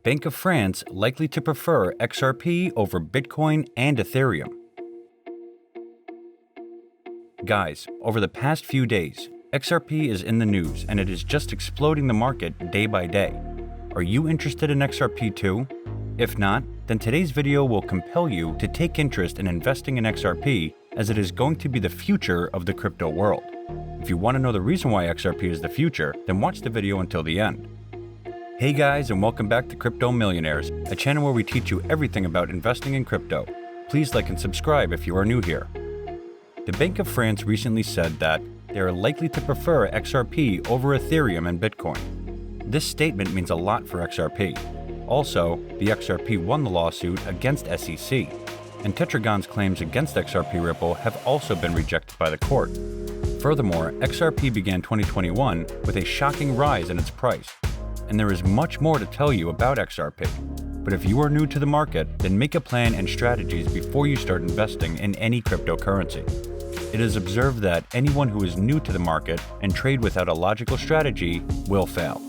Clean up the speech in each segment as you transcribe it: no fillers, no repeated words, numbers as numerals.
Banque of France likely to prefer XRP over Bitcoin and Ethereum. Guys, over the past few days, XRP is in the news and it is just exploding the market day by day. Are you interested in XRP too? If not, then today's video will compel you to take interest in investing in XRP as it is going to be the future of the crypto world. If you want to know the reason why XRP is the future, then watch the video until the end. Hey guys, and welcome back to Crypto Millionaires, a channel where we teach you everything about investing in crypto. Please like and subscribe if you are new here. The Banque of France recently said that they are likely to prefer XRP over Ethereum and Bitcoin. This statement means a lot for XRP. Also, the XRP won the lawsuit against SEC, and Tetragon's claims against XRP Ripple have also been rejected by the court. Furthermore, XRP began 2021 with a shocking rise in its price, and there is much more to tell you about XRP. But if you are new to the market, then make a plan and strategies before you start investing in any cryptocurrency. It is observed that anyone who is new to the market and trade without a logical strategy will fail.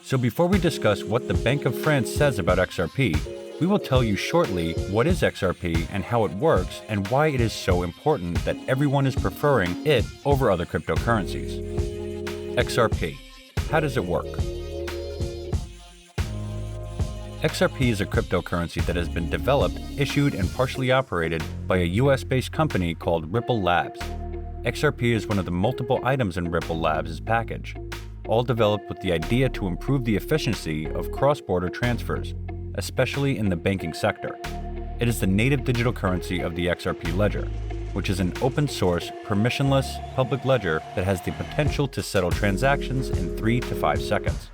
So before we discuss what the Banque of France says about XRP, we will tell you shortly what is XRP and how it works and why it is so important that everyone is preferring it over other cryptocurrencies. XRP. How does it work? XRP is a cryptocurrency that has been developed, issued, and partially operated by a US-based company called Ripple Labs. XRP is one of the multiple items in Ripple Labs' package, all developed with the idea to improve the efficiency of cross-border transfers, especially in the banking sector. It is the native digital currency of the XRP Ledger, which is an open-source, permissionless, public ledger that has the potential to settle transactions in 3 to 5 seconds.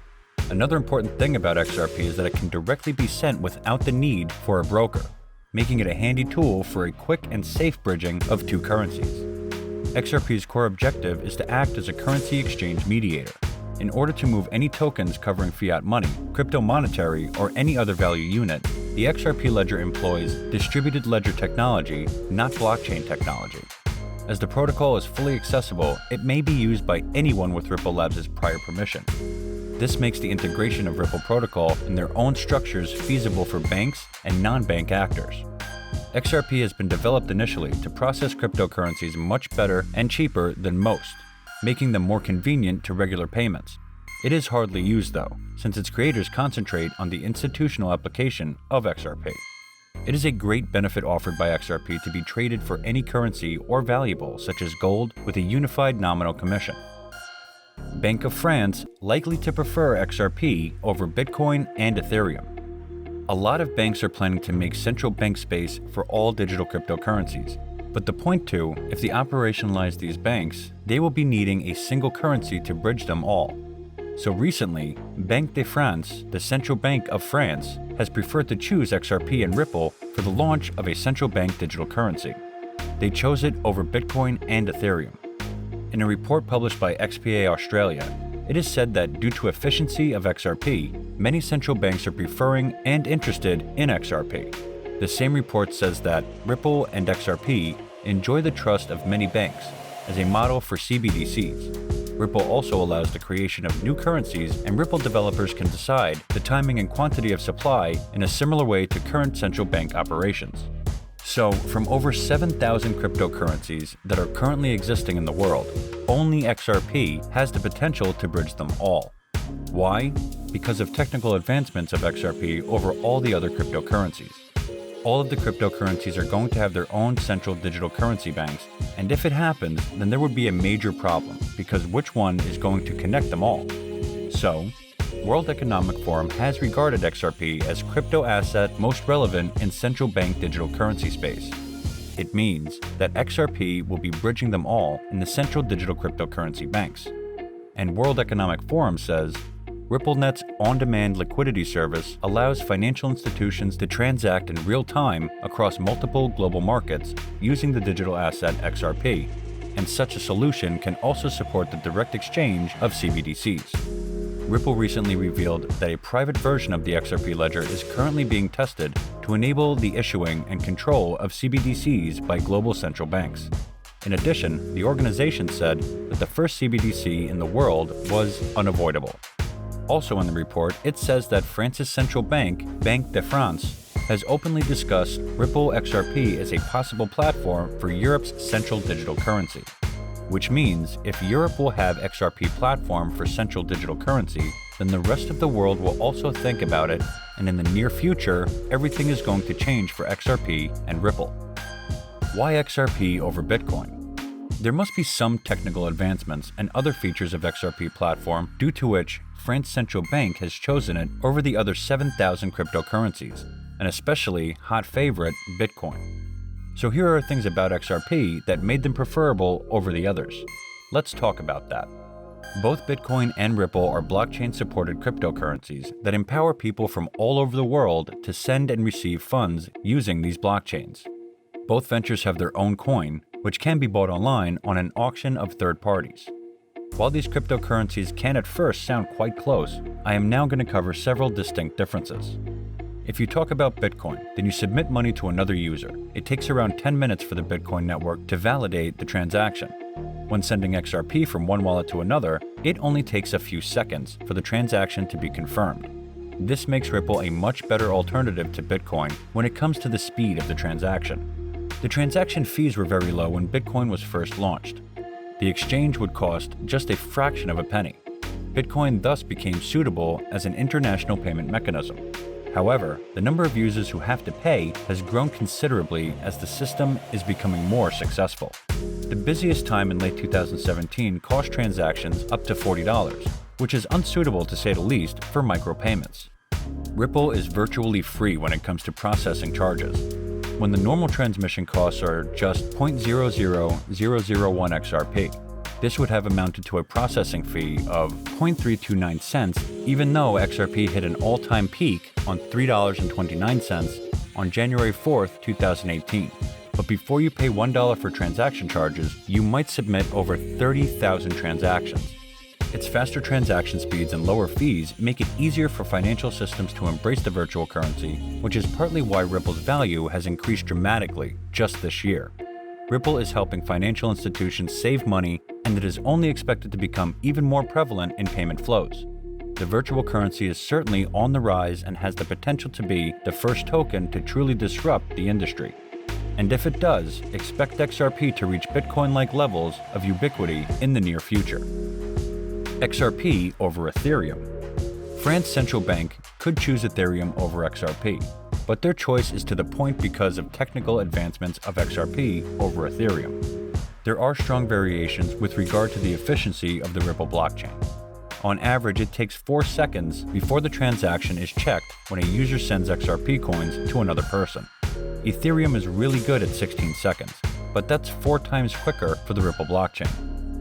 Another important thing about XRP is that it can directly be sent without the need for a broker, making it a handy tool for a quick and safe bridging of two currencies. XRP's core objective is to act as a currency exchange mediator. In order to move any tokens covering fiat money, crypto monetary, or any other value unit, the XRP ledger employs distributed ledger technology, not blockchain technology. As the protocol is fully accessible, it may be used by anyone with Ripple Labs' prior permission. This makes the integration of Ripple protocol and their own structures feasible for banks and non-bank actors. XRP has been developed initially to process cryptocurrencies much better and cheaper than most, making them more convenient to regular payments. It is hardly used though, since its creators concentrate on the institutional application of XRP. It is a great benefit offered by XRP to be traded for any currency or valuable such as gold with a unified nominal commission. Banque of France likely to prefer XRP over Bitcoin and Ethereum. A lot of banks are planning to make central bank space for all digital cryptocurrencies. But the point too, if they operationalize these banks, they will be needing a single currency to bridge them all. So recently, Banque de France, the central bank of France, has preferred to choose XRP and Ripple for the launch of a central bank digital currency. They chose it over Bitcoin and Ethereum. In a report published by XPA Australia, it is said that due to efficiency of XRP, many central banks are preferring and interested in XRP. The same report says that Ripple and XRP enjoy the trust of many banks as a model for CBDCs. Ripple also allows the creation of new currencies, and Ripple developers can decide the timing and quantity of supply in a similar way to current central bank operations. So, from over 7,000 cryptocurrencies that are currently existing in the world, only XRP has the potential to bridge them all. Why? Because of technical advancements of XRP over all the other cryptocurrencies. All of the cryptocurrencies are going to have their own central digital currency banks, and if it happens, then there would be a major problem, because which one is going to connect them all? So, World Economic Forum has regarded XRP as crypto asset most relevant in central bank digital currency space. It means that XRP will be bridging them all in the central digital cryptocurrency banks. And World Economic Forum says, RippleNet's on-demand liquidity service allows financial institutions to transact in real time across multiple global markets using the digital asset XRP, and such a solution can also support the direct exchange of CBDCs. Ripple recently revealed that a private version of the XRP ledger is currently being tested to enable the issuing and control of CBDCs by global central banks. In addition, the organization said that the first CBDC in the world was unavoidable. Also in the report, it says that France's central bank, Banque de France, has openly discussed Ripple XRP as a possible platform for Europe's central digital currency. Which means if Europe will have XRP platform for central digital currency, then the rest of the world will also think about it, and in the near future, everything is going to change for XRP and Ripple. Why XRP over Bitcoin? There must be some technical advancements and other features of XRP platform due to which France's central bank has chosen it over the other 7,000 cryptocurrencies, and especially hot favorite Bitcoin. So here are things about XRP that made them preferable over the others. Let's talk about that. Both Bitcoin and Ripple are blockchain-supported cryptocurrencies that empower people from all over the world to send and receive funds using these blockchains. Both ventures have their own coin, which can be bought online on an auction of third parties. While these cryptocurrencies can at first sound quite close, I am now going to cover several distinct differences. If you talk about Bitcoin, then you submit money to another user. It takes around 10 minutes for the Bitcoin network to validate the transaction. When sending XRP from one wallet to another, it only takes a few seconds for the transaction to be confirmed. This makes Ripple a much better alternative to Bitcoin when it comes to the speed of the transaction. The transaction fees were very low when Bitcoin was first launched. The exchange would cost just a fraction of a penny. Bitcoin thus became suitable as an international payment mechanism. However, the number of users who have to pay has grown considerably as the system is becoming more successful. The busiest time in late 2017 cost transactions up to $40, which is unsuitable to say the least for micropayments. Ripple is virtually free when it comes to processing charges. When the normal transmission costs are just 0.00001 XRP. This would have amounted to a processing fee of 0.329 cents, even though XRP hit an all-time peak on $3.29 on January 4th, 2018. But before you pay $1 for transaction charges, you might submit over 30,000 transactions. Its faster transaction speeds and lower fees make it easier for financial systems to embrace the virtual currency, which is partly why Ripple's value has increased dramatically just this year. Ripple is helping financial institutions save money, and it is only expected to become even more prevalent in payment flows. The virtual currency is certainly on the rise and has the potential to be the first token to truly disrupt the industry. And if it does, expect XRP to reach Bitcoin-like levels of ubiquity in the near future. XRP over Ethereum. France's central bank could choose Ethereum over XRP, but their choice is to the point because of technical advancements of XRP over Ethereum. There are strong variations with regard to the efficiency of the Ripple blockchain. On average, it takes 4 seconds before the transaction is checked when a user sends XRP coins to another person. Ethereum is really good at 16 seconds, but that's 4 times quicker for the Ripple blockchain.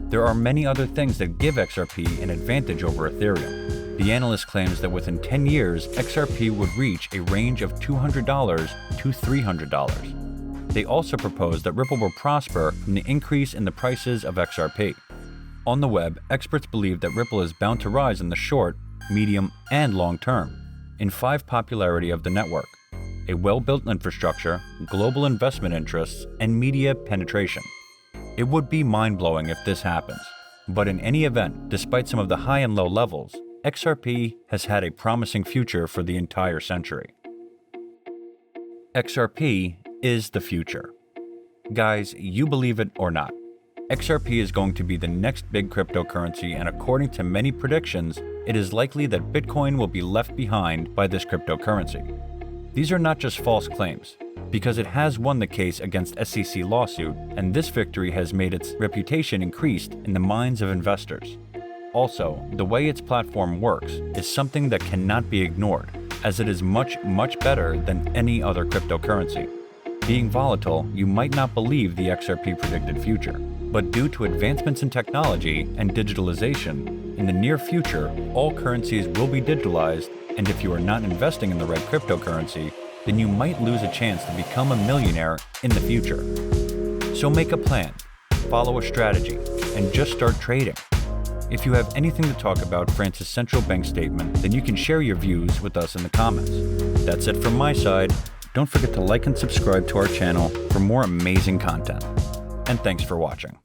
There are many other things that give XRP an advantage over Ethereum. The analyst claims that within 10 years, XRP would reach a range of $200 to $300. They also propose that Ripple will prosper from the increase in the prices of XRP. On the web, experts believe that Ripple is bound to rise in the short, medium, and long term. In 5 popularity of the network, a well-built infrastructure, global investment interests, and media penetration. It would be mind-blowing if this happens. But in any event, despite some of the high and low levels, XRP has had a promising future for the entire century. XRP is the future. Guys, you believe it or not, XRP is going to be the next big cryptocurrency, and according to many predictions, it is likely that Bitcoin will be left behind by this cryptocurrency. These are not just false claims, because it has won the case against SEC lawsuit, and this victory has made its reputation increased in the minds of investors. Also, the way its platform works is something that cannot be ignored, as it is much better than any other cryptocurrency. Being volatile, you might not believe the XRP predicted future, but due to advancements in technology and digitalization, in the near future, all currencies will be digitalized, and if you are not investing in the right cryptocurrency, then you might lose a chance to become a millionaire in the future. So make a plan, follow a strategy, and just start trading. If you have anything to talk about France's central bank statement, then you can share your views with us in the comments. That's it from my side. Don't forget to like and subscribe to our channel for more amazing content. And thanks for watching.